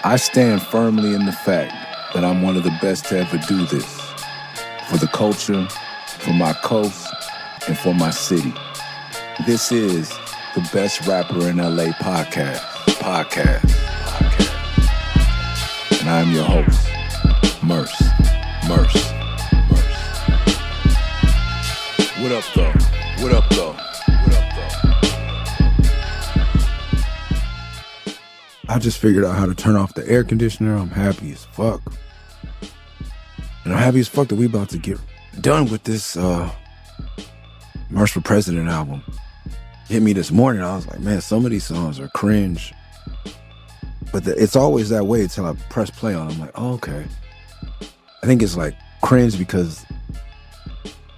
I stand firmly in the fact that I'm one of the best to ever do this. For the culture, for my coast, and for my city. This is the best rapper in L.A.Podcast. And I am your host, Murs. What up, though? I just figured out how to turn off the air conditioner. I'm happy as fuck. And I'm happy as fuck that we about to get done with this Murs for President album. Hit me this morning. I was like, man, some of these songs are cringe. But it's always that way until I press play on them. I'm like, oh, okay. I think it's like cringe because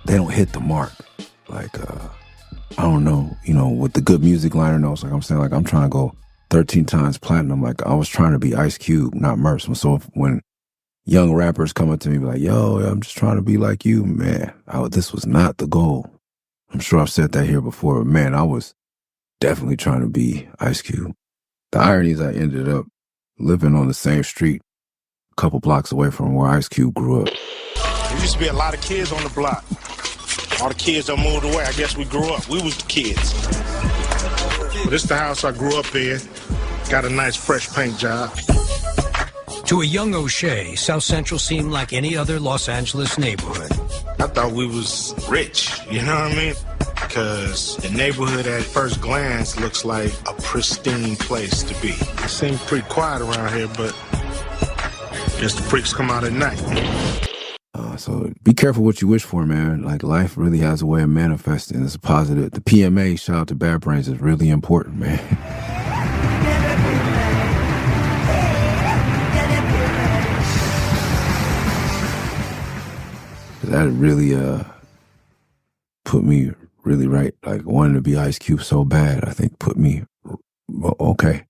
they don't hit the mark. Like, I don't know, with the good music liner notes, like I'm saying, like I'm trying to go 13 times platinum. Like I was trying to be Ice Cube, not Murs. So when young rappers come up to me like, yo, I'm just trying to be like you, man, this was not the goal. I'm sure I've said that here before, but man, I was definitely trying to be Ice Cube. The irony is I ended up living on the same street a couple blocks away from where Ice Cube grew up. There used to be a lot of kids on the block. All the kids that moved away, I guess we grew up. We was the kids. But this is the house I grew up in. Got a nice fresh paint job. To a young O'Shea, South Central seemed like any other Los Angeles neighborhood. I thought we was rich, you know what I mean? Because the neighborhood at first glance looks like a pristine place to be. It seems pretty quiet around here, but I guess the freaks come out at night. So be careful what you wish for, man. Like life really has a way of manifesting. It's a positive. The PMA, shout out to Bad Brains, is really important, man. That really put me really right. Like wanting to be Ice Cube so bad, I think put me, okay,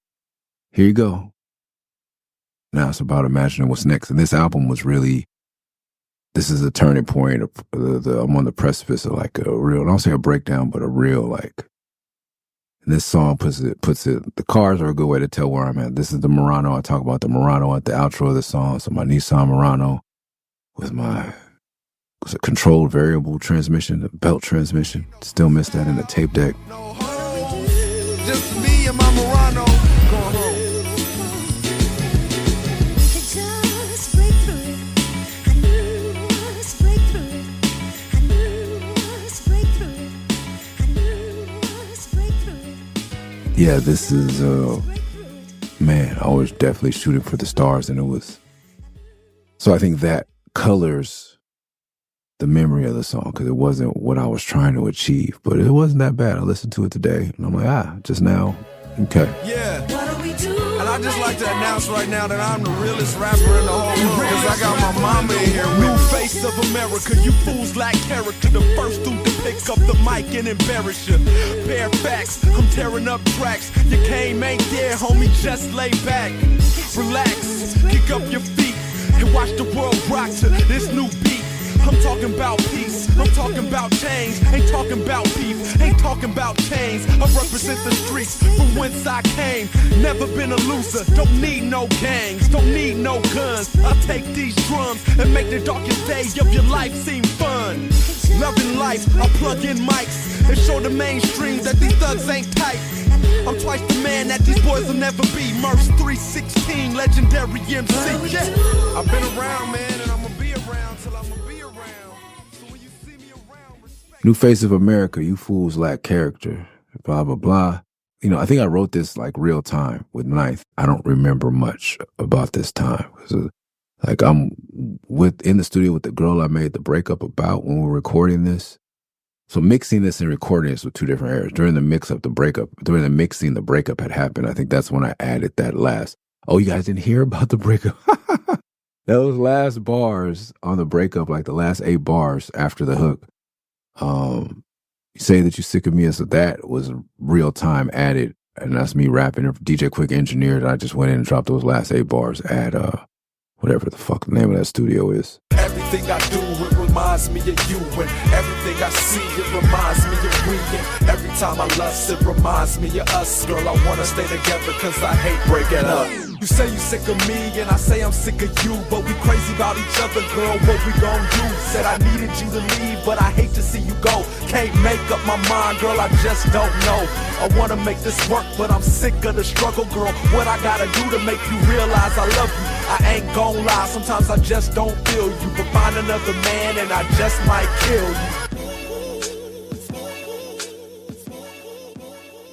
here you go. Now it's about imagining what's next. And this album was really, this is a turning point. I'm on the precipice of like a real, I don't say a breakdown, but a real like, and this song puts it, the cars are a good way to tell where I'm at. This is the Murano. I talk about the Murano at the outro of the song. So my Nissan Murano with my, it's a controlled variable transmission, the belt transmission. Still miss that in the tape deck. Just me and my Murano going home. Yeah, this is, man, I was definitely shooting for the stars, and it was, so I think that colors the memory of the song, because it wasn't what I was trying to achieve, but it wasn't that bad. I listened to it today, and I'm like, just now, okay. Yeah, and I just like to announce right now that I'm the realest rapper in the whole world, because I got my mama in here with me. New face of America, you fools lack character. The first dude to pick up the mic and embarrass you. Bare facts, I'm tearing up tracks. Your game ain't there, homie, just lay back. Relax, kick up your feet, and watch the world rock to this new beat. I'm talking about peace, I'm talking about change. Ain't talking about beef, ain't talking about chains. I represent the streets from whence I came. Never been a loser, don't need no gangs, don't need no guns. I take these drums and make the darkest day of your life seem fun. Loving life, I plug in mics and show the mainstream that these thugs ain't tight. I'm twice the man that these boys will never be. Murs 316, legendary MC. Yeah, I've been around, man, and I'm gonna be around till I'm gonna be around. So when you see me around, respect. New face of America, you fools lack character, blah, blah, blah. I think I wrote this like real time with Ninth. I don't remember much about this time. So, like I'm in the studio with the girl I made the breakup about when we were recording this. So mixing this and recording this were two different eras. During the mixing, the breakup had happened. I think that's when I added that last. Oh, you guys didn't hear about the breakup? Those last bars on the breakup, like the last 8 bars after the hook. You say that you're sick of me, so that was real time added, and that's me rapping. DJ Quick engineered. I just went in and dropped those last 8 bars at whatever the fuck the name of that studio is. Everything I do with reminds me of you. And everything I see, it reminds me of we. And every time I lust, it reminds me of us. Girl, I wanna stay together cause I hate breaking up. You say you sick of me and I say I'm sick of you, but we crazy about each other, girl, what we gon' do? Said I needed you to leave, but I hate to see you go. Can't make up my mind, girl, I just don't know. I wanna make this work, but I'm sick of the struggle, girl. What I gotta do to make you realize I love you? I ain't gon' lie, sometimes I just don't feel you. But find another man and I just might kill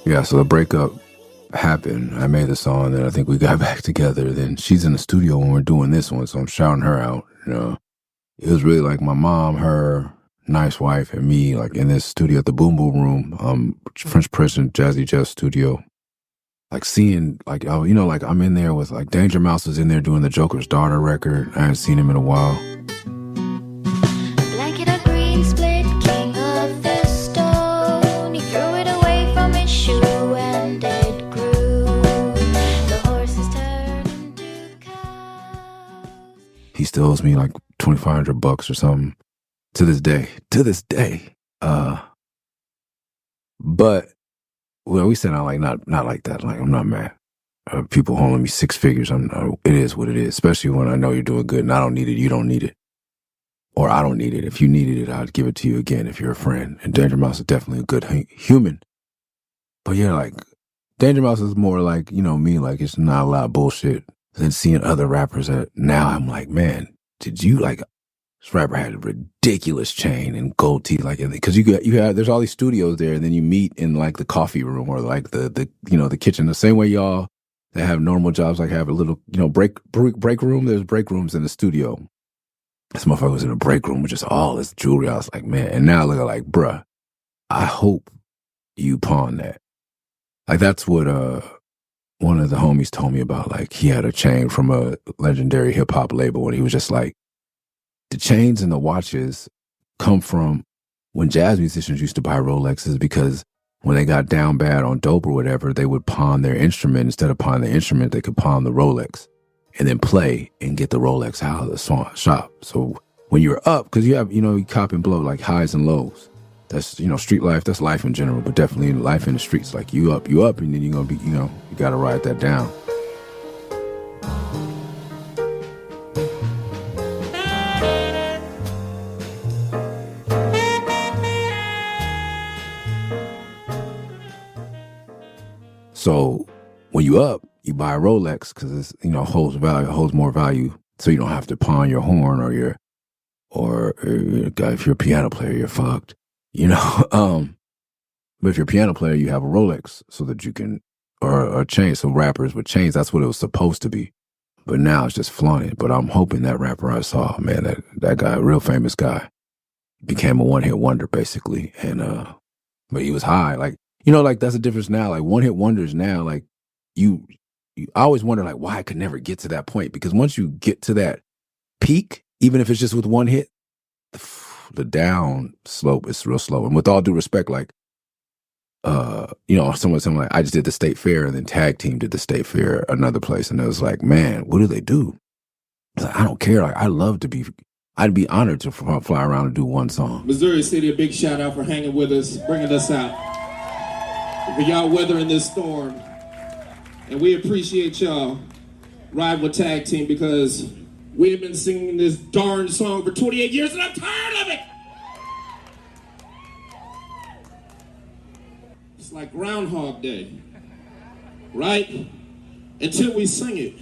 you. Yeah, so the breakup happened. I made the song, then I think we got back together. Then she's in the studio when we're doing this one, so I'm shouting her out. You know, it was really like my mom, her, nice wife, and me, like in this studio at the Boom Boom Room, French Prison Jazzy Jazz Studio. Like seeing, like, oh, you know, like I'm in there with like Danger Mouse was in there doing the Joker's Daughter record. I hadn't seen him in a while. Blanket of green split, king of the stone. He threw it away from his shoe and it grew. The horses turned into cows. He still owes me like $2,500 or something to this day. But well, we said like not like that. Like I'm not mad. People holding me six figures. It is what it is. Especially when I know you're doing good and I don't need it. You don't need it, or I don't need it. If you needed it, I'd give it to you again. If you're a friend, and Danger Mouse is definitely a good human. But yeah, like Danger Mouse is more like, you know, me. Like it's not a lot of bullshit. Than seeing other rappers that now I'm like, man, did you like? This rapper had a ridiculous chain and gold teeth, like, because there's all these studios there, and then you meet in like the coffee room or like the you know, the kitchen. The same way y'all that have normal jobs like have a little, you know, break room. There's break rooms in the studio. This motherfucker was in a break room with just all this jewelry. I was like, man, and now I look at like, bruh, I hope you pawn that. Like that's what one of the homies told me about. Like he had a chain from a legendary hip hop label, and he was just like, the chains and the watches come from when jazz musicians used to buy Rolexes, because when they got down bad on dope or whatever, they would pawn their instrument. Instead of pawning the instrument, they could pawn the Rolex and then play and get the Rolex out of the shop. So when you're up, because you have, you know, you cop and blow like highs and lows. That's, you know, street life. That's life in general, but definitely life in the streets. Like you up, and then you're going to be, you know, you got to ride that down. So when you up, you buy a Rolex because it's, you know, holds more value. So you don't have to pawn your horn or if you're a piano player, you're fucked, you know. But if you're a piano player, you have a Rolex so that you can, or a chain. So rappers with chains, that's what it was supposed to be. But now it's just flaunted. But I'm hoping that rapper I saw, man, that guy, a real famous guy, became a one-hit wonder basically. And but he was high, like. You know, like that's the difference now. Like one hit wonders now, like you I always wonder like why I could never get to that point, because once you get to that peak, even if it's just with one hit, the down slope is real slow. And with all due respect, like you know, someone like I just did the State Fair, and then Tag Team did the State Fair another place, and it was like, man, what do they do? Like, I don't care. Like I'd be honored to fly around and do one song. Missouri City, a big shout out for hanging with us, bringing us out. For y'all weathering this storm. And we appreciate y'all riding with Tag Team, because we have been singing this darn song for 28 years and I'm tired of it. It's like Groundhog Day, right? Until we sing it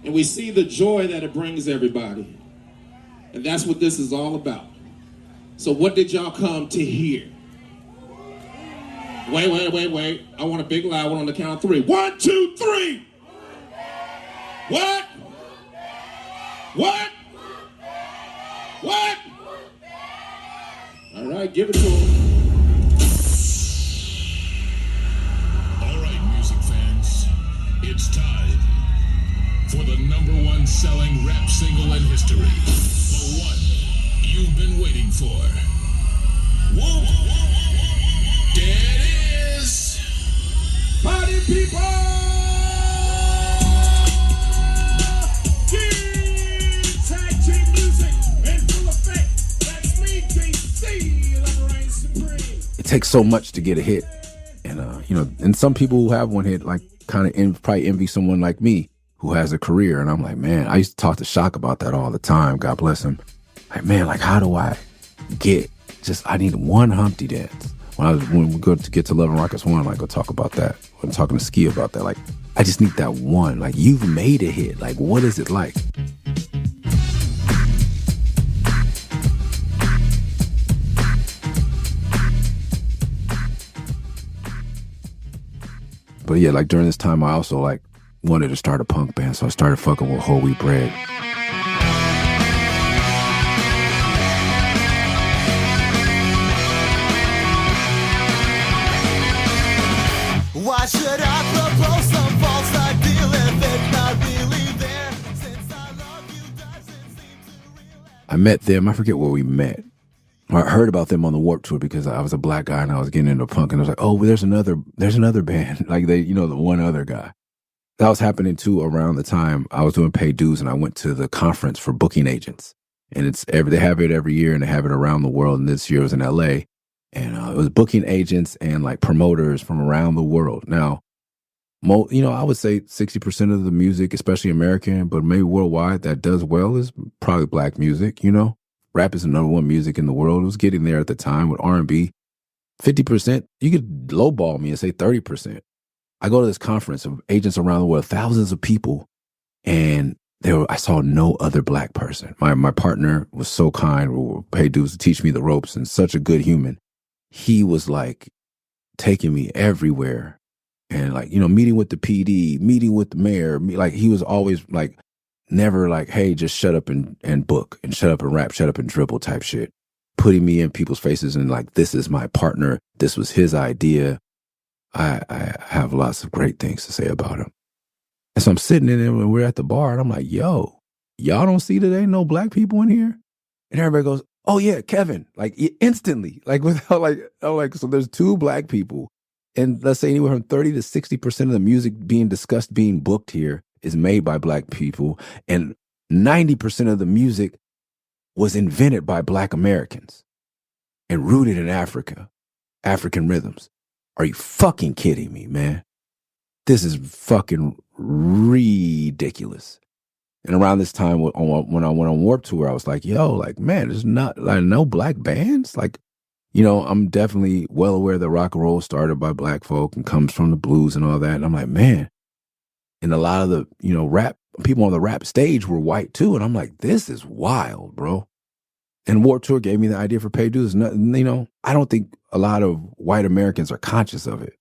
and we see the joy that it brings everybody. And that's what this is all about. So what did y'all come to hear? Wait. I want a big loud one on the count of three. 1, 2, 3. What? All right, give it to him. All right, music fans. It's time for the #1 selling rap single in history. The one you've been waiting for. Whoa. There it is. Party people! Tag Team music in full effect. takes so much to get a hit. And, and some people who have one hit, like, kind of probably envy someone like me who has a career. And I'm like, man, I used to talk to Shock about that all the time. God bless him. Like, man, like, how do I I need one Humpty dance. When we go to get to Love and Rockets 1, like, go talk about that. I'm talking to Ski about that. Like, I just need that one. Like, you've made a hit. Like, what is it like? But yeah, like, during this time, I also, like, wanted to start a punk band. So I started fucking with Whole Wheat Bread. Why should I propose some false ideal if it's not really there? Since I love you doesn't seem to realize. I met them. I forget where we met. I heard about them on the Warped Tour because I was a black guy and I was getting into punk, and I was like, oh, well, there's another band. Like, the one other guy. That was happening too around the time I was doing Paid Dues, and I went to the conference for booking agents. And they have it every year, and they have it around the world. And this year it was in L.A. And it was booking agents and, like, promoters from around the world. Now, I would say 60% of the music, especially American, but maybe worldwide, that does well is probably black music, Rap is the number one music in the world. It was getting there at the time with R&B. 50%, you could lowball me and say 30%. I go to this conference of agents around the world, thousands of people, and I saw no other black person. My partner was so kind, who paid dues to teach me the ropes, and such a good human. He was, like, taking me everywhere, and, like, meeting with the PD, meeting with the mayor. Like, he was always, like, never like, hey, just shut up and book, and shut up and rap, shut up and dribble type shit. Putting me in people's faces and, like, this is my partner. This was his idea. I have lots of great things to say about him. And so I'm sitting in there when we're at the bar, and I'm like, yo, y'all don't see that ain't no black people in here? And everybody goes, oh yeah, Kevin. Like, instantly, like, without, like, I'm like, so there's two black people, and let's say anywhere from 30 to 60% of the music being discussed, being booked here is made by black people, and 90% of the music was invented by black Americans and rooted in Africa, African rhythms. Are you fucking kidding me, man? This is fucking ridiculous. And around this time, when I went on Warped Tour, I was like, yo, like, man, there's not, like, no black bands. Like, I'm definitely well aware that rock and roll started by black folk and comes from the blues and all that. And I'm like, man, and a lot of the, rap people on the rap stage were white too. And I'm like, this is wild, bro. And Warped Tour gave me the idea for Paid Dues. I don't think a lot of white Americans are conscious of it.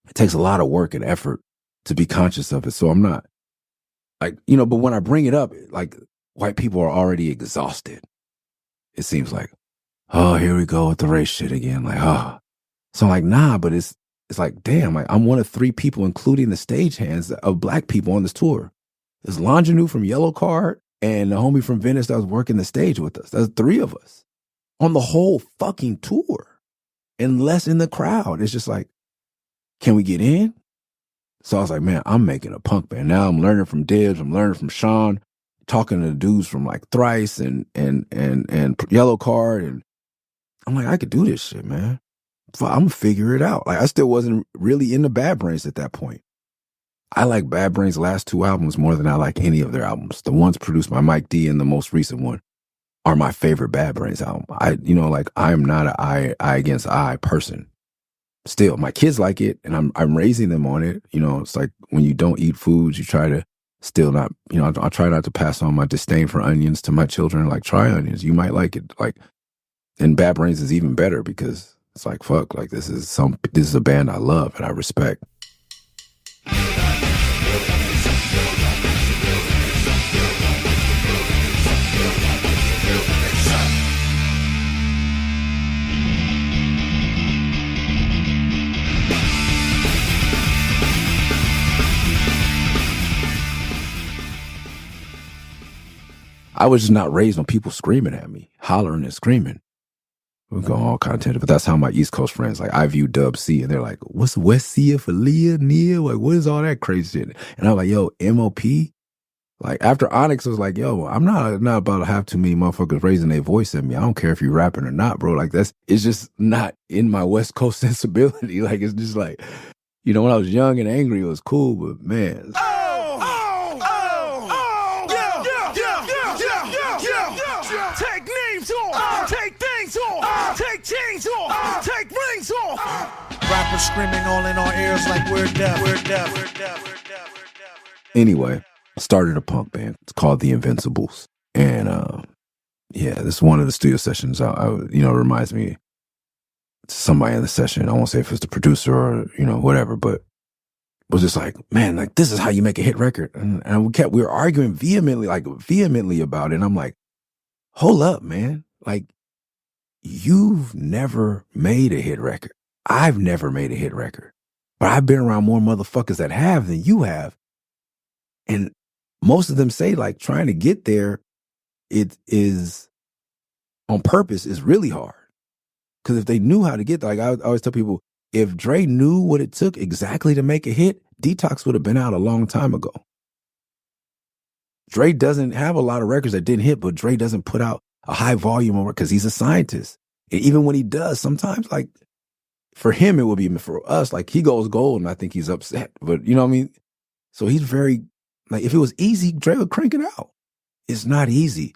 It takes a lot of work and effort to be conscious of it. So I'm not, like, but when I bring it up, like, white people are already exhausted. It seems like, oh, here we go with the race shit again. Like, oh. So I'm like, nah, but it's like, damn, like, I'm one of three people, including the stagehands, of black people on this tour. There's Longinu from Yellow Card and the homie from Venice that was working the stage with us. That's three of us on the whole fucking tour, and less in the crowd. It's just like, can we get in? So I was like, man, I'm making a punk band. Now I'm learning from Dibs. I'm learning from Sean, talking to the dudes from, like, Thrice and Yellow Card. And I'm like, I could do this shit, man. I'm gonna figure it out. Like, I still wasn't really into Bad Brains at that point. I like Bad Brains' last two albums more than I like any of their albums. The ones produced by Mike D and the most recent one are my favorite Bad Brains album. I'm not an eye against eye person. Still, my kids like it, and I'm raising them on it. It's like when you don't eat foods, you try to still not, I try not to pass on my disdain for onions to my children. Like, try onions. You might like it. Like, and Bad Brains is even better because it's like, fuck, like, this is a band I love and I respect. I was just not raised on people screaming at me, hollering and screaming. We go all content, but that's how my East Coast friends, like, I view Dub C, and they're like, what's West Sia for Leah, Nia? Like, what is all that crazy shit? And I'm like, yo, MOP? Like, after Onyx was like, yo, I'm not about to have too many motherfuckers raising their voice at me. I don't care if you rapping or not, bro. Like, it's just not in my West Coast sensibility. Like, it's just like, you know, when I was young and angry, it was cool, but man. Take names off, take things off, take chains off, take rings off. Rappers screaming all in our ears like we're deaf, we're deaf, we're deaf, we're deaf. Anyway, I started a punk band. It's called The Invincibles. And yeah, this is one of the studio sessions. Reminds me to somebody in the session. I won't say if it's the producer or, you know, whatever, but was just like, man, like, this is how you make a hit record. And we were arguing vehemently about it. And I'm like, hold up, man. Like, you've never made a hit record. I've never made a hit record. But I've been around more motherfuckers that have than you have. And most of them say, like, trying to get there, it is on purpose, is really hard. Because if they knew how to get there, like, I always tell people, if Dre knew what it took exactly to make a hit, Detox would have been out a long time ago. Dre doesn't have a lot of records that didn't hit, but Dre doesn't put out a high volume of work because he's a scientist. And even when he does, sometimes, like, for him, it would be, for us, like, he goes gold and I think he's upset. But, you know what I mean? So he's very, like, if it was easy, Dre would crank it out. It's not easy.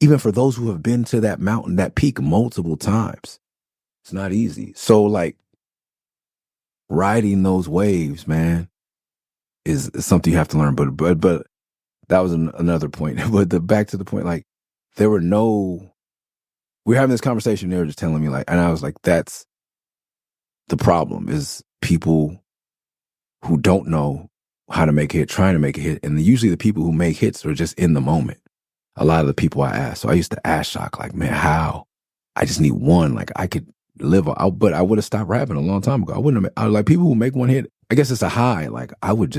Even for those who have been to that mountain, that peak multiple times, it's not easy. So, like, riding those waves, man, is something you have to learn. But that was another point. But back to the point, like, we were having this conversation. They were just telling me, like, and I was like, that's the problem, is people who don't know how to make a hit, trying to make a hit. And usually the people who make hits are just in the moment. A lot of the people I asked. So I used to ask Shock, like, man, how? I just need one. Like, I could live, but I would have stopped rapping a long time ago. I wouldn't have, like, people who make one hit, I guess it's a high. Like, I would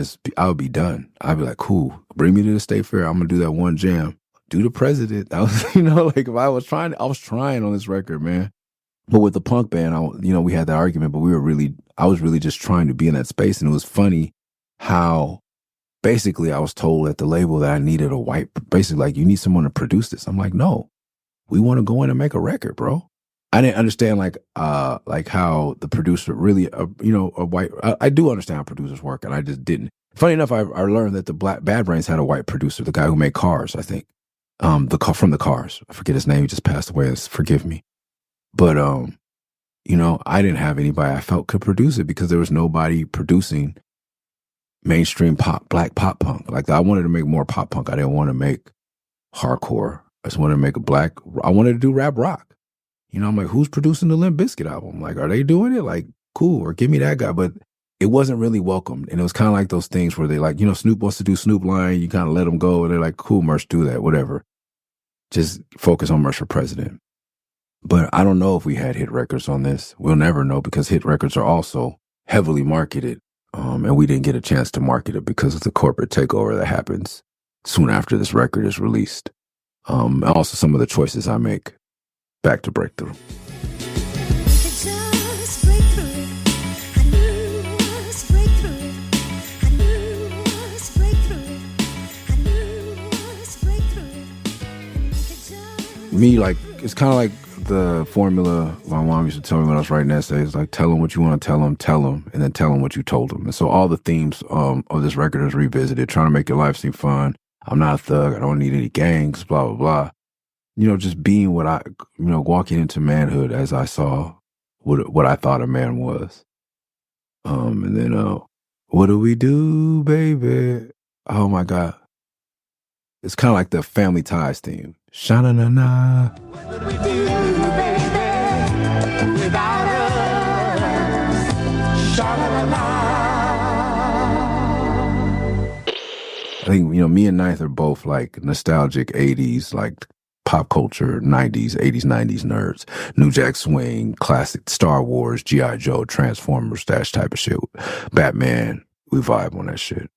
be done. I'd be like, cool, bring me to the State Fair. I'm going to do that one jam. Do the President. That was, you know, like, if I was trying on this record, man. But with the punk band, we had that argument, but I was really just trying to be in that space. And it was funny how basically I was told at the label that I needed basically, like, you need someone to produce this. I'm like, no, we want to go in and make a record, bro. I didn't understand, like how the producer really, a white, I do understand how producers work, and I just didn't. Funny enough, I learned that the Bad Brains had a white producer, the guy who made Cars, I think. From the Cars. I forget his name, he just passed away, forgive me. But, I didn't have anybody I felt could produce it because there was nobody producing mainstream black pop punk. Like, I wanted to make more pop punk. I didn't want to make hardcore. I just wanted to make I wanted to do rap rock. I'm like, who's producing the Limp Bizkit album? Like, are they doing it? Like, cool, or give me that guy. But it wasn't really welcomed. And it was kind of like those things where they like, Snoop wants to do Snoop line. You kind of let them go. And they're like, cool, Murs, do that, whatever. Just focus on Murs for President. But I don't know if we had hit records on this. We'll never know because hit records are also heavily marketed. And we didn't get a chance to market it because of the corporate takeover that happens soon after this record is released. Also some of the choices I make. Back to Breakthrough. Me, like, it's kind of like the formula my mom used to tell me when I was writing essays, like, tell them what you want to tell them, and then tell them what you told them. And so all the themes of this record is revisited, trying to make your life seem fun. I'm not a thug. I don't need any gangs, blah, blah, blah. Just being what walking into manhood as I saw what I thought a man was. And then, what do we do, baby? Oh my God. It's kind of like the Family Ties theme. Sha-na-na-na. What do we do, baby, without us? Sha-na-na-na. I think, me and Ninth are both like nostalgic 80s, like pop culture, 90s, 80s, 90s nerds. New Jack Swing, classic Star Wars, G.I. Joe, Transformers, that type of shit. Batman, we vibe on that shit.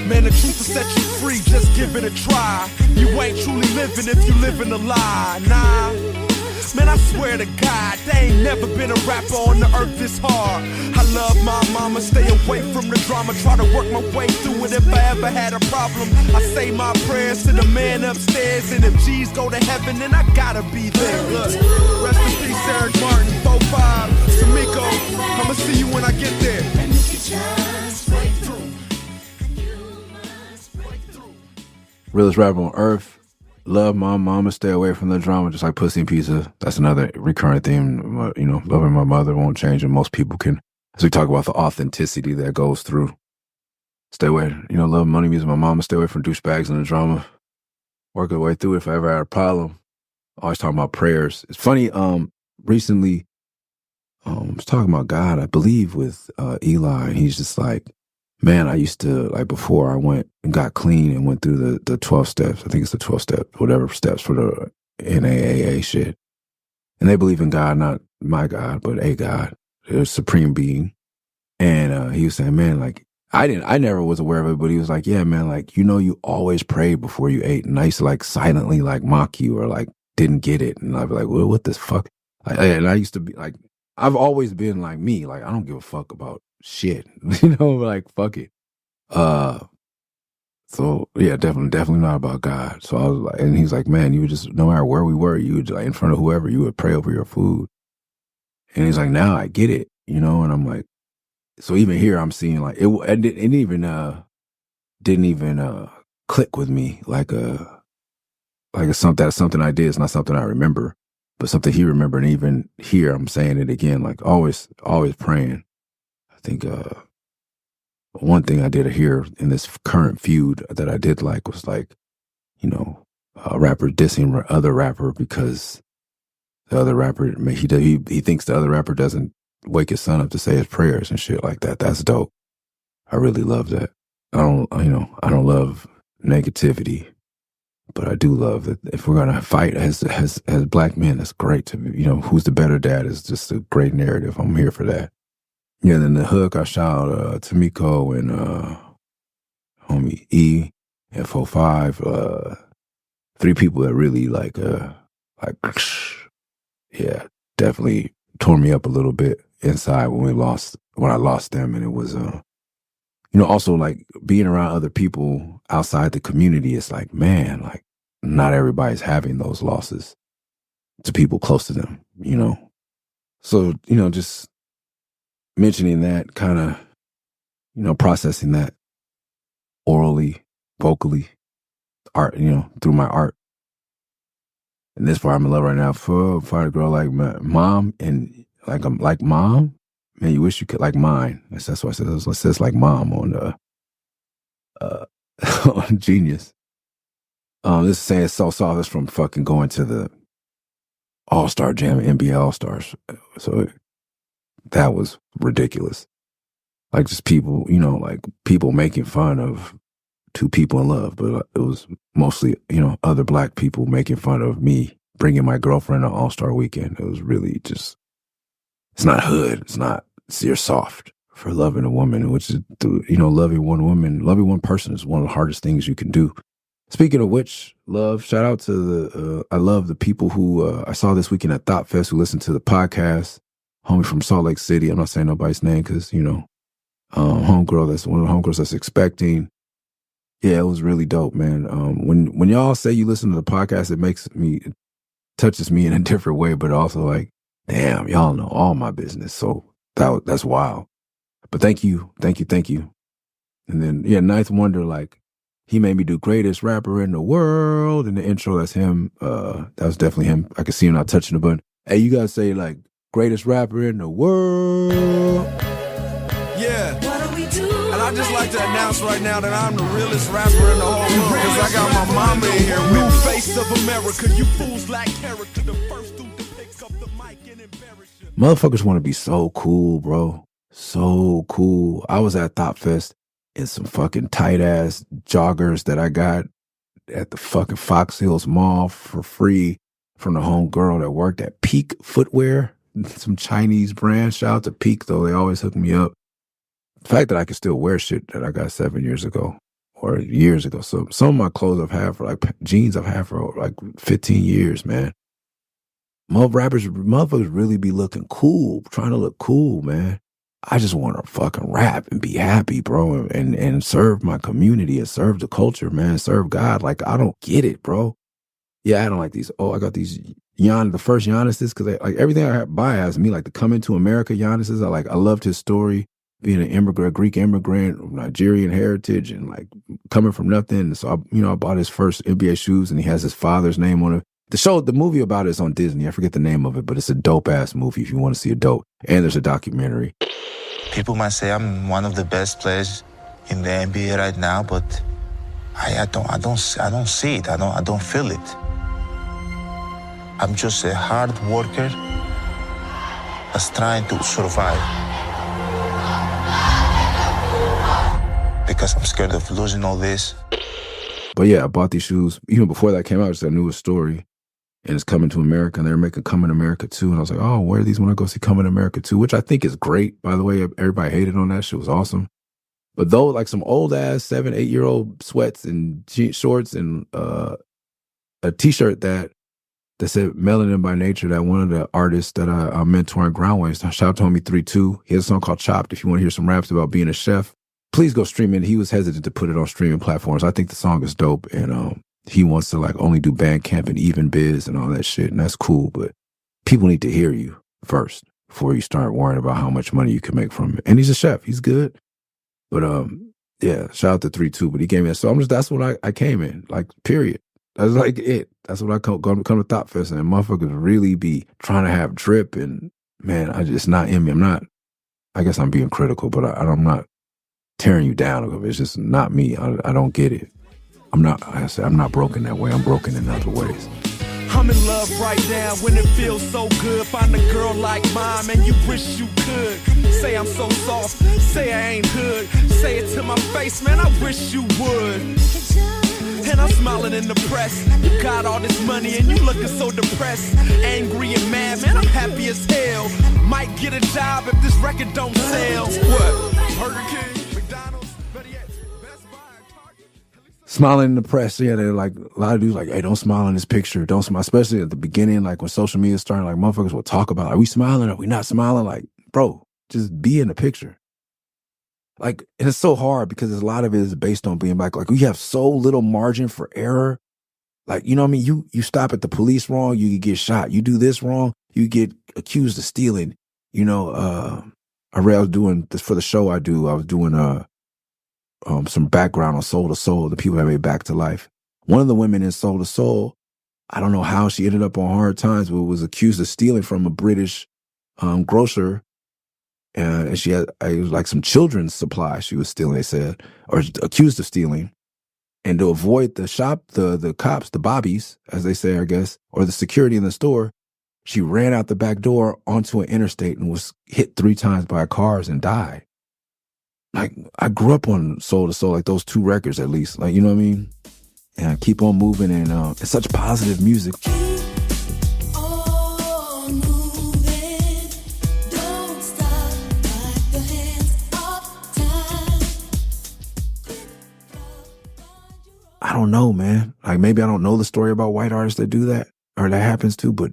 Man, the truth will set you free, just give it a try. You ain't truly living if you living a lie. Nah, Man, I swear to God, there ain't never been a rapper on the earth this hard. I love my mama, stay away from the drama, try to work my way through it if I ever had a problem. I say my prayers to the man upstairs, and if G's go to heaven, then I gotta be there. Look, rest in peace, Eric Martin, 4-5, Samiko, I'ma see you when I get there. And if you just break through, you must break through. Realest rapper on earth. Love my mama, stay away from the drama, just like pussy and pizza. That's another recurrent theme. You know, loving my mother won't change, and most people can. As we talk about the authenticity that goes through. Stay away, you know, love money, music, my mama, stay away from douchebags and the drama. Work our way through it if I ever had a problem. Always talking about prayers. It's funny, recently, I was talking about God, I believe, with Eli, and he's just like, man, I used to, like, before I went and got clean and went through the 12 steps. I think it's the 12 steps, whatever steps for the NAAA shit. And they believe in God, not my God, but a God, a supreme being. And he was saying, man, like, I never was aware of it, but he was like, yeah, man, like, you know, you always prayed before you ate. And I used to, like, silently, like, mock you or, like, didn't get it. And I'd be like, well, what the fuck? And I used to be like, I've always been like me. Like, I don't give a fuck about shit, you know, like, fuck it. So yeah, definitely not about God. So I was like, and he's like, man, you would just, no matter where we were, you would, like, in front of whoever, you would pray over your food. And he's like, now I get it, you know. And I'm like, so even here, I'm seeing, like, it didn't even click with me, like it's something I did. It's not something I remember, but something he remembered. And even here, I'm saying it again, like, always praying. I think one thing I did here in this current feud that I did like was, like, you know, a rapper dissing other rapper because the other rapper, he thinks the other rapper doesn't wake his son up to say his prayers and shit like that. That's dope. I really love that. I don't love negativity, but I do love that if we're gonna fight as black men, it's great to, you know, who's the better dad is just a great narrative. I'm here for that. Yeah, then the hook, I shout Tamiko and homie E and 4-5, 3 people that really like yeah, definitely tore me up a little bit inside when I lost them. And it was you know, also, like, being around other people outside the community, it's like, man, like, not everybody's having those losses to people close to them, you know. So, you know, just mentioning that, kind of, you know, processing that orally, vocally, art, you know, through my art. And this part I'm in love right now for a girl like my mom, and like mom, man, you wish you could like mine. That's what I said. It says like mom on on Genius. This is saying so soft. It's from fucking going to the All-Star Jam, NBA All-Stars. So that was ridiculous. Like, just people, you know, like, people making fun of 2 people in love, but it was mostly, you know, other black people making fun of me bringing my girlfriend to All-Star Weekend. It was really just, it's not hood. It's you're soft for loving a woman, which is, you know, loving one person is one of the hardest things you can do. Speaking of which, love, shout out to I love the people who I saw this weekend at Thought Fest who listened to the podcast. Homie from Salt Lake City. I'm not saying nobody's name because, you know, homegirl, that's one of the homegirls that's expecting. Yeah, it was really dope, man. When y'all say you listen to the podcast, it touches me in a different way, but also, like, damn, y'all know all my business. So that's wild. But thank you. And then, yeah, Ninth Wonder, like, he made me do greatest rapper in the world. In the intro, that's him. That was definitely him. I could see him not touching the button. Hey, you gotta say, like, greatest rapper in the world. Yeah. And I just like to announce right now that I'm the realest rapper in the whole world, because I got my mama in here with me. New face of America. You fools lack character. The first dude to pick up the mic and embarrass you. Motherfuckers want to be so cool, bro. So cool. I was at Thought Fest in some fucking tight ass joggers that I got at the fucking Fox Hills Mall for free from the homegirl that worked at Peak Footwear, some Chinese brand. Shout out to Peak, though. They always hook me up. The fact that I can still wear shit that I got 7 years ago or years ago. So some of my clothes I've had for, like, jeans I've had for like 15 years, man. motherfuckers really be looking cool, trying to look cool, man. I just want to fucking rap and be happy, bro, and serve my community and serve the culture, man, serve God. Like, I don't get it, bro. Yeah, I don't like these. Oh, I got these the first Giannis's, because like everything I buy has me, like the Coming to America Giannis's. I loved his story, being an immigrant, Greek immigrant, Nigerian heritage, and like coming from nothing. So I bought his first NBA shoes, and he has his father's name on it. The movie about it is on Disney. I forget the name of it, but it's a dope ass movie if you want to see a dope. And there's a documentary. People might say I'm one of the best players in the NBA right now, but I don't see it. I don't feel it. I'm just a hard worker that's trying to survive. Because I'm scared of losing all this. But yeah, I bought these shoes. Even before that came out, I knew a story. And it's Coming to America, and they're making Coming to America 2. And I was like, oh, where are these when I go see Coming to America 2? Which I think is great, by the way. Everybody hated on that shit. It was awesome. But though, like some old-ass 7, 8-year-old sweats and shorts and a T-shirt that said Melanin by Nature, that one of the artists that I mentor in Groundwaves, shout out to Homie 3-2. He has a song called Chopped. If you want to hear some raps about being a chef, please go stream it. He was hesitant to put it on streaming platforms. I think the song is dope, and he wants to like only do Bandcamp and Even Biz and all that shit, and that's cool, but people need to hear you first before you start worrying about how much money you can make from it. And he's a chef. He's good. But yeah, shout out to 3-2, but he gave me that. So that's what I came in, like, period. That's like it. That's what I come to Thought Fest, and motherfuckers really be trying to have drip, and man, it's not in me. I guess I'm being critical, but I'm not tearing you down. It's just not me. I don't get it. I'm not broken that way. I'm broken in other ways. I'm in love right now when it feels so good. Find a girl like mine, man, you wish you could. Say I'm so soft, say I ain't hood. Say it to my face, man, I wish you would. And I'm smiling in the press. You got all this money and you looking so depressed. Angry and mad, man, I'm happy as hell. Might get a job if this record don't sell. What? Burger King, McDonald's, better yet, Best Buy, Target. Smiling in the press, yeah, they're like, a lot of dudes like, hey, don't smile in this picture. Don't smile, especially at the beginning, like when social media started, like motherfuckers will talk about, are we smiling? Are we not smiling? Like, bro, just be in the picture. Like, and it's so hard because a lot of it is based on being black. Like, we have so little margin for error. Like, you know what I mean? You stop at the police wrong, you get shot. You do this wrong, you get accused of stealing. You know, I was doing this for the show I do. I was doing some background on Soul to Soul, the people that made Back to Life. One of the women in Soul to Soul, I don't know how she ended up on Hard Times, but was accused of stealing from a British grocer. And she had, it was like some children's supply she was stealing, they said, or accused of stealing. And to avoid the cops, the bobbies, as they say, I guess, or the security in the store, she ran out the back door onto an interstate and was hit 3 times by cars and died. Like, I grew up on Soul to Soul, like those 2 records at least, like, you know what I mean? And I keep on moving, and it's such positive music. I don't know, man. Like, maybe I don't know the story about white artists that do that or that happens to, but,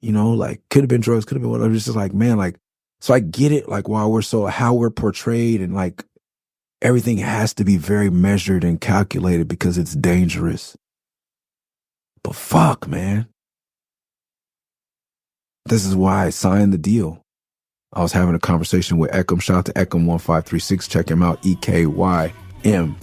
you know, like, could have been drugs, could have been whatever. It's just like, man, like, so I get it, like, how we're portrayed, and like, everything has to be very measured and calculated because it's dangerous. But fuck, man. This is why I signed the deal. I was having a conversation with Ekim. Shout out to Ekim1536. Check him out. EKYM.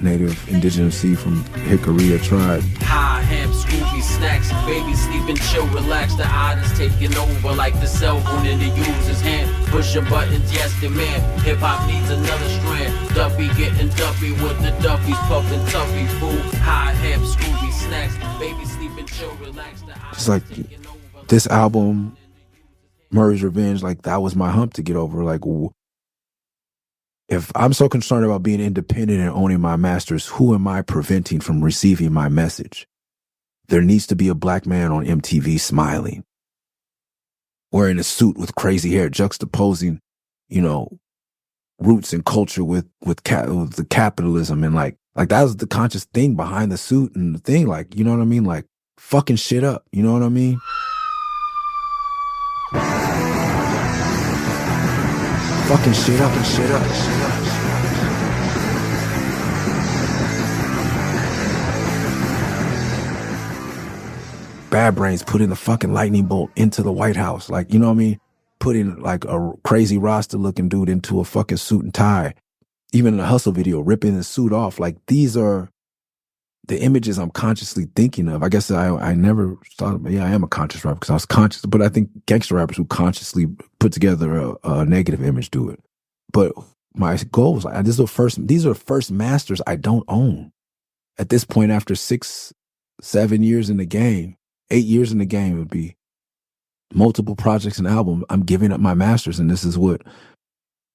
Native indigenous seed from Hickory tribe. High ham, Scooby snacks, baby sleeping, chill, relax. The items taking over like the cell phone in the user's hand. Pushing buttons, yes, demand. Hip hop needs another strand. Duffy getting duffy with the Duffies, puffing toughy food. High ham, Scooby snacks, baby sleeping, chill, relax. It's like this album, Murray's Revenge, like that was my hump to get over. Like, if I'm so concerned about being independent and owning my masters, who am I preventing from receiving my message? There needs to be a black man on MTV smiling, wearing a suit with crazy hair, juxtaposing, you know, roots and culture with the capitalism, and like that was the conscious thing behind the suit and the thing, like, you know what I mean? Like, fucking shit up, you know what I mean? fucking shit up. Bad Brains put in the fucking lightning bolt into the White House. Like, you know what I mean? Putting like a crazy Rasta looking dude into a fucking suit and tie. Even in the Hustle video, ripping the suit off. Like, these are the images I'm consciously thinking of. I guess I never thought, I am a conscious rapper because I was conscious, but I think gangster rappers who consciously put together a negative image do it. But my goal was like, these are the first masters I don't own. At this point, after 6, 7 years in the game, 8 years in the game, it would be multiple projects and albums. I'm giving up my masters, and this is what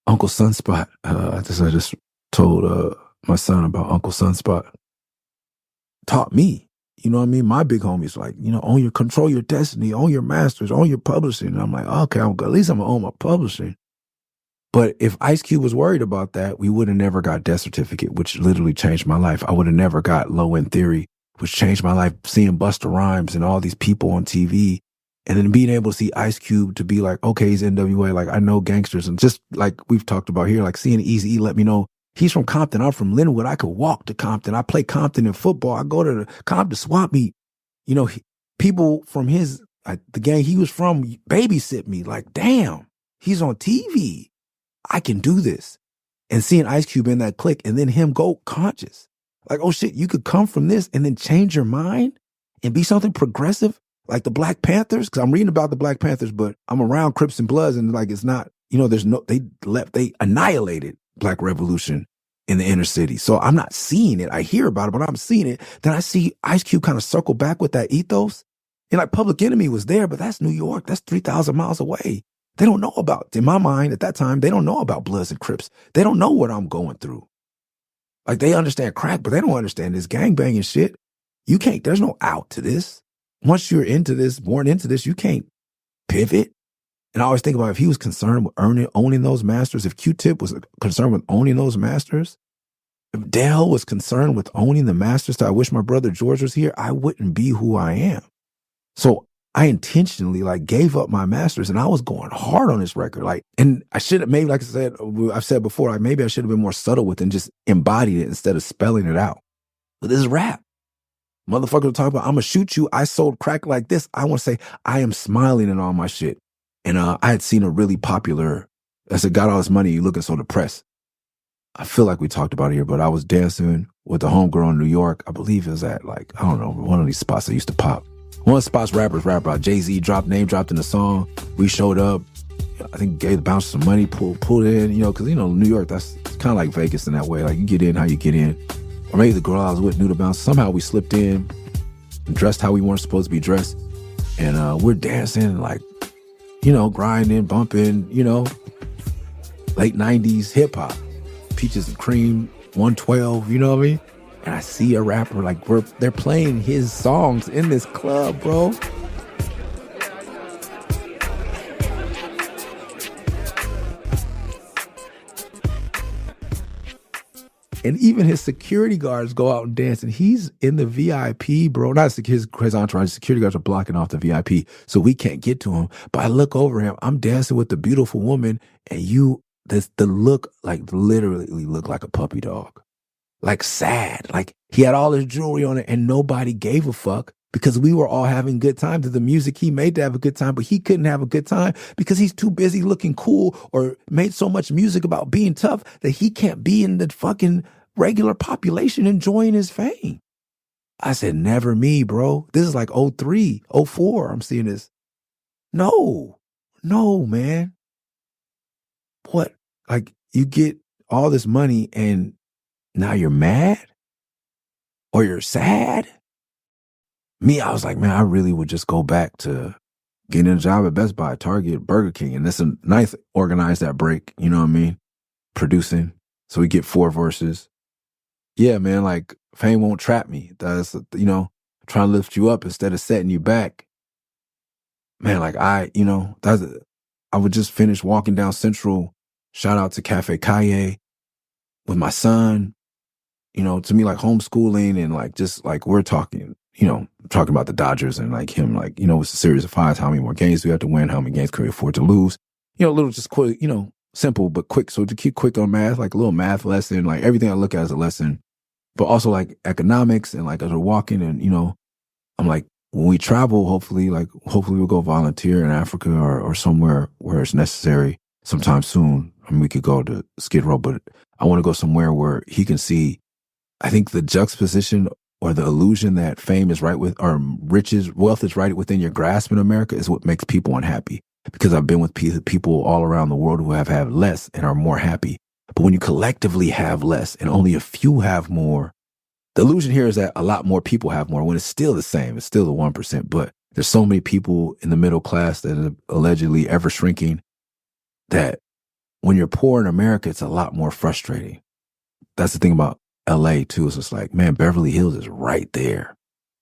Uncle Sunspot, I just told my son about Uncle Sunspot, taught me. You know what I mean? My big homie's like, control your destiny, own your masters, own your publishing. And I'm like, okay, at least I'm going to own my publishing. But if Ice Cube was worried about that, we would have never got Death Certificate, which literally changed my life. I would have never got Low End Theory, which changed my life, seeing Busta Rhymes and all these people on TV. And then being able to see Ice Cube to be like, okay, he's NWA. Like, I know gangsters. And just like we've talked about here, like seeing Eazy-E let me know he's from Compton. I'm from Linwood. I could walk to Compton. I play Compton in football. I go to the Compton swap meet. People from the gang he was from babysit me. Like, damn, he's on TV. I can do this. And seeing Ice Cube in that clique and then him go conscious. Like, oh shit, you could come from this and then change your mind and be something progressive like the Black Panthers. Cause I'm reading about the Black Panthers, but I'm around Crips and Bloods and like, it's not, they annihilated Black Revolution in the inner city. So I'm not seeing it. I hear about it, but I'm seeing it. Then I see Ice Cube kind of circle back with that ethos. And like Public Enemy was there, but that's New York. That's 3,000 miles away. They don't know about, in my mind at that time, they don't know about Bloods and Crips. They don't know what I'm going through. Like, they understand crack, but they don't understand this gangbanging shit. There's no out to this. Once you're into this, born into this, you can't pivot. And I always think about if he was concerned with owning those masters, if Q-Tip was concerned with owning those masters, if Dale was concerned with owning the masters that I wish my brother George was here, I wouldn't be who I am. So I intentionally gave up my masters, and I was going hard on this record. And I should have, maybe, like I said, I've said before, maybe I should have been more subtle with it and just embodied it instead of spelling it out. But this is rap. Motherfucker will talk about, I'm gonna shoot you. I sold crack like this. I want to say, I am smiling in all my shit. And I had seen a really popular, I said, got all this money, you looking so depressed. I feel like we talked about it here, but I was dancing with a homegirl in New York. I believe it was at I don't know, one of these spots that used to pop. One of the spots rappers rap about. Jay-Z name dropped in the song. We showed up. I think gave the bouncers some money, pulled in, because, New York, that's kind of like Vegas in that way. Like, you get in how you get in. Or maybe the girl I was with knew the bounce. Somehow we slipped in, dressed how we weren't supposed to be dressed. And we're dancing, grinding, bumping, late 90s hip hop. Peaches and Cream, 112, you know what I mean? And I see a rapper, they're playing his songs in this club, bro. And even his security guards go out and dance, and he's in the VIP, bro. Not his entourage. Security guards are blocking off the VIP, so we can't get to him. But I look over him. I'm dancing with the beautiful woman, and the look, literally looked like a puppy dog. Sad. He had all his jewelry on it, and nobody gave a fuck because we were all having good time to the music he made to have a good time, but he couldn't have a good time because he's too busy looking cool or made so much music about being tough that he can't be in the fucking regular population enjoying his fame. I said, never me, bro. This is 03, 04. I'm seeing this. No, man. What? You get all this money and now you're mad? Or you're sad? Me, I was like, man, I really would just go back to getting a job at Best Buy, Target, Burger King. And this is nice, organize that break, you know what I mean? Producing. So we get 4 verses. Yeah, man, fame won't trap me. That's, trying to lift you up instead of setting you back. Man, I would just finish walking down Central. Shout out to Cafe Calle with my son. To me, homeschooling and we're talking, talking about the Dodgers and him, it's a series of 5. How many more games do we have to win? How many games can we afford to lose? Little just quick, simple but quick. So to keep quick on math, like a little math lesson, like everything I look at as a lesson, but also like economics and like as we're walking and, I'm like, when we travel, hopefully we'll go volunteer in Africa or somewhere where it's necessary sometime soon. I mean, we could go to Skid Row, but I want to go somewhere where he can see, I think the juxtaposition or the illusion that fame is right with, or wealth is right within your grasp in America is what makes people unhappy. Because I've been with people all around the world who have had less and are more happy. But when you collectively have less and only a few have more, the illusion here is that a lot more people have more when it's still the same. It's still the 1%. But there's so many people in the middle class that are allegedly ever shrinking that when you're poor in America, it's a lot more frustrating. That's the thing about L.A. too. It's just like, man, Beverly Hills is right there.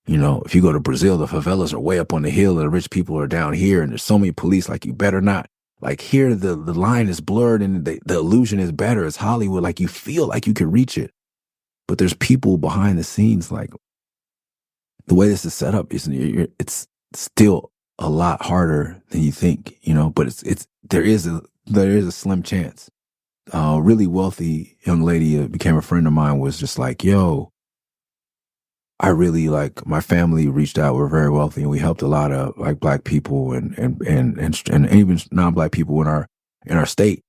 If you go to Brazil, the favelas are way up on the hill and the rich people are down here and there's so many police, like you better not. Like here, the line is blurred and the illusion is better. It's Hollywood. Like you feel like you can reach it. But there's people behind the scenes, like the way this is set up, it's still a lot harder than you think, but there is a slim chance. Really wealthy young lady that became a friend of mine was just like, yo, I really like, my family reached out. We're very wealthy and we helped a lot of like black people and even non-black people in our state,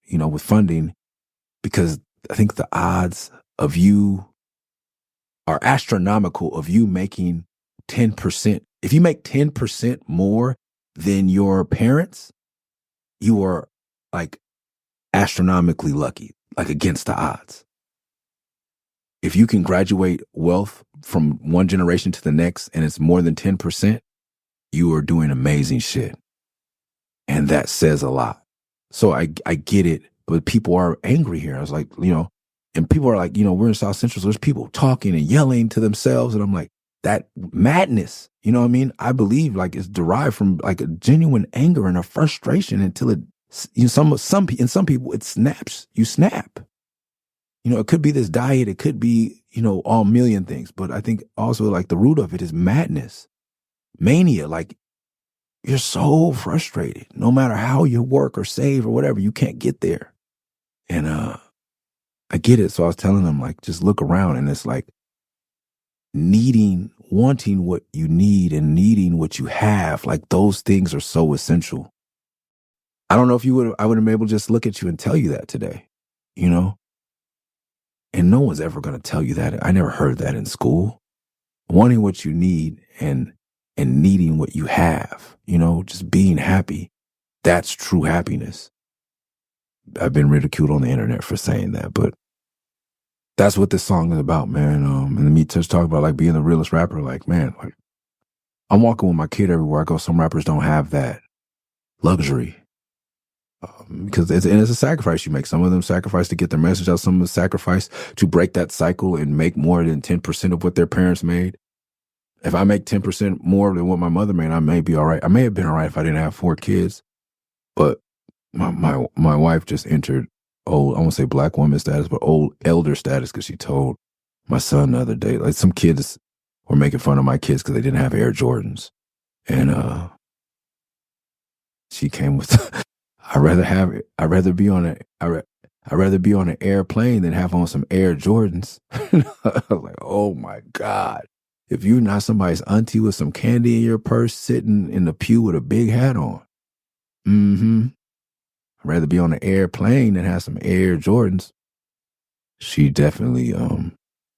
with funding, because I think the odds of you are astronomical of you making 10%. If you make 10% more than your parents, you are like astronomically lucky, like against the odds. If you can graduate wealth from one generation to the next and it's more than 10%, you are doing amazing shit. And that says a lot. So I get it, but people are angry here. I was like, and people are like, we're in South Central, so there's people talking and yelling to themselves. And I'm like, that madness, you know what I mean? I believe like it's derived from like a genuine anger and a frustration until it, in some people, it snaps. You snap. It could be this diet. It could be, all million things. But I think also like the root of it is madness, mania. Like you're so frustrated. No matter how you work or save or whatever, you can't get there. And I get it. So I was telling them, like, just look around and it's like wanting what you need and needing what you have. Like those things are so essential. I don't know if I would have been able to just look at you and tell you that today, And no one's ever going to tell you that. I never heard that in school. Wanting what you need and needing what you have, just being happy. That's true happiness. I've been ridiculed on the internet for saying that, but that's what this song is about, man. And me just talk about like being the realest rapper. Like, man, like I'm walking with my kid everywhere I go. Some rappers don't have that luxury because it's a sacrifice you make. Some of them sacrifice to get their message out. Some of them sacrifice to break that cycle and make more than 10% of what their parents made. If I make 10% more than what my mother made, I may be all right. I may have been all right if I didn't have 4 kids, but my wife just entered old, I won't say black woman status, but old elder status because she told my son the other day, like some kids were making fun of my kids because they didn't have Air Jordans. And she came with, I'd rather be on an airplane than have on some Air Jordans. I was like, oh my God. If you're not somebody's auntie with some candy in your purse sitting in the pew with a big hat on. I'd rather be on an airplane than have some Air Jordans. She definitely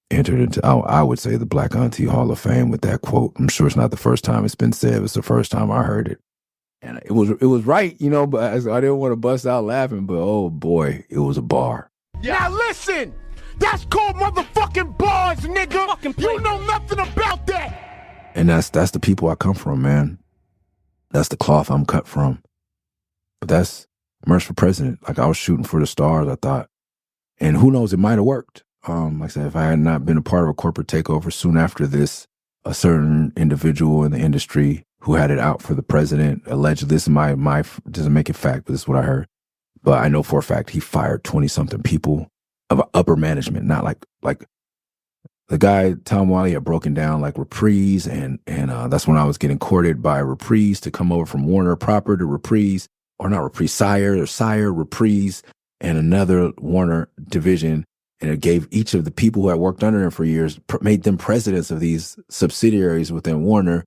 entered into, I would say, the Black Auntie Hall of Fame with that quote. I'm sure it's not the first time it's been said. It's the first time I heard it. And it was right, but I didn't want to bust out laughing, but oh boy, it was a bar. Now listen, that's called motherfucking bars, nigga. You know nothing about that. And that's the people I come from, man. That's the cloth I'm cut from. But that's Murs for president. Like I was shooting for the stars, I thought. And who knows, it might have worked. Like I said, if I had not been a part of a corporate takeover soon after this, a certain individual in the industry who had it out for the president, allegedly, this is my doesn't make it fact, but this is what I heard. But I know for a fact he fired 20-something people of upper management, not like the guy, Tom Wiley, had broken down like Reprise, and that's when I was getting courted by Reprise to come over from Warner proper to Reprise. or not Reprise, Sire, Reprise, and another Warner division. And it gave each of the people who had worked under him for years, made them presidents of these subsidiaries within Warner,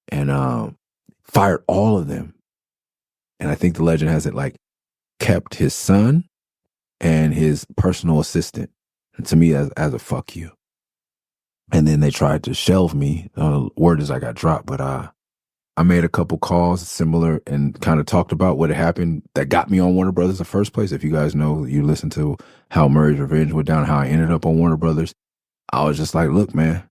and fired all of them. And I think the legend has it like kept his son and his personal assistant. And to me, as a fuck you. And then they tried to shelve me. Word is I got dropped, but I made a couple calls similar and kind of talked about what had happened that got me on Warner Brothers in the first place. If you guys know, you listen to how Murray's Revenge went down, how I ended up on Warner Brothers. I was just like, look, man,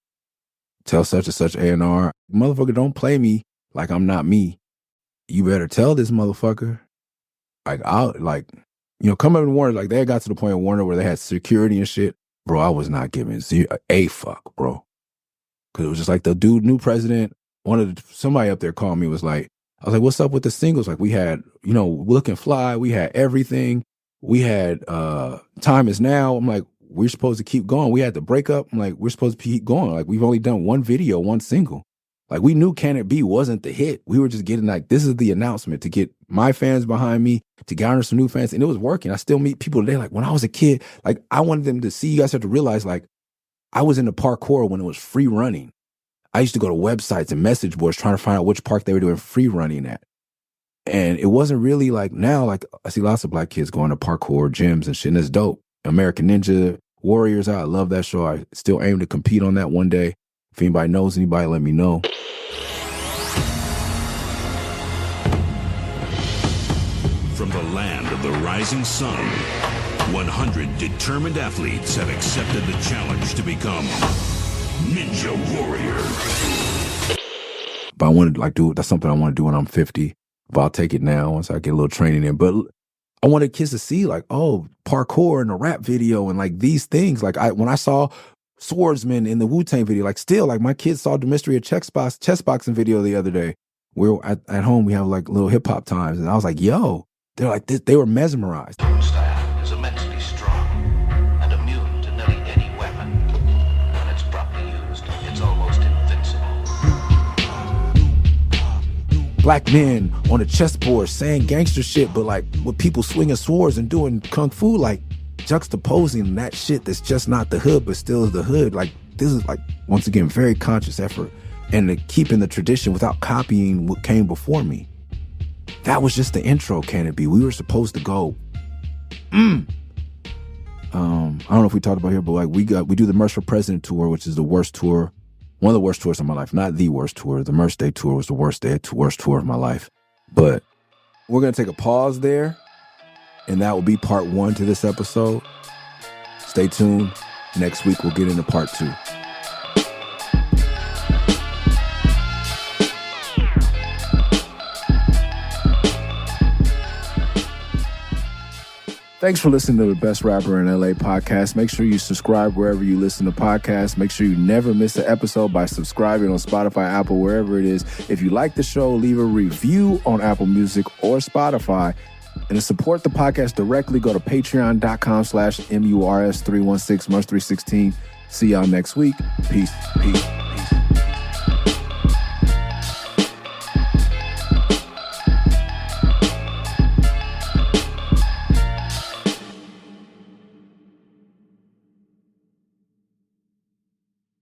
tell such and such A&R, motherfucker, don't play me like I'm not me. You better tell this motherfucker. Like, come up in Warner, like they had got to the point in Warner where they had security and shit. Bro, I was not giving a fuck, bro. Cause it was just like the dude, new president, somebody up there called me, was like, I was like, what's up with the singles? Like we had, Looking Fly, we had Everything, we had Time Is Now. I'm like, we're supposed to keep going. We had the breakup. I'm like, we're supposed to keep going. Like we've only done one video, one single. Like we knew Can It Be wasn't the hit. We were just getting like, this is the announcement to get my fans behind me, to garner some new fans. And it was working. I still meet people today. Like when I was a kid, like I wanted them to see, you guys have to realize, like I was into parkour when it was free running. I used to go to websites and message boards trying to find out which park they were doing free running at. And it wasn't really like now, like I see lots of black kids going to parkour gyms and shit, and it's dope. American Ninja Warriors, I love that show. I still aim to compete on that one day. If anybody knows anybody, let me know. From the land of the rising sun, 100 determined athletes have accepted the challenge to become Ninja Warriors. But I want to that's something I want to do when I'm 50. But I'll take it now once I get a little training in. But I wanted kids to see like, oh, parkour in a rap video and like these things. Like when I saw Swordsman in the Wu-Tang video, like still like my kids saw the Mystery of chess boxing video the other day. We're at home, we have like little hip hop times. And I was like, yo, they're like this, they were mesmerized. Style is immensely strong and immune to nearly any weapon. When it's properly used, it's almost invincible. Black men on a chessboard saying gangster shit, but like with people swinging swords and doing kung fu, like juxtaposing that shit that's just not the hood, but still is the hood. Like this is like, once again, very conscious effort and keeping the tradition without copying what came before me. That was just the intro, Can It Be? We were supposed to go, I don't know if we talked about here, but like we do the Murs for President tour, which is the worst tour, one of the worst tours of my life. Not the worst tour. The Murs Day tour was the worst tour of my life. But we're going to take a pause there, and that will be part 1 to this episode. Stay tuned. Next week, we'll get into part 2. Thanks for listening to the Best Rapper in L.A. podcast. Make sure you subscribe wherever you listen to podcasts. Make sure you never miss an episode by subscribing on Spotify, Apple, wherever it is. If you like the show, leave a review on Apple Music or Spotify. And to support the podcast directly, go to patreon.com/MURS316, Murs316. See y'all next week. Peace.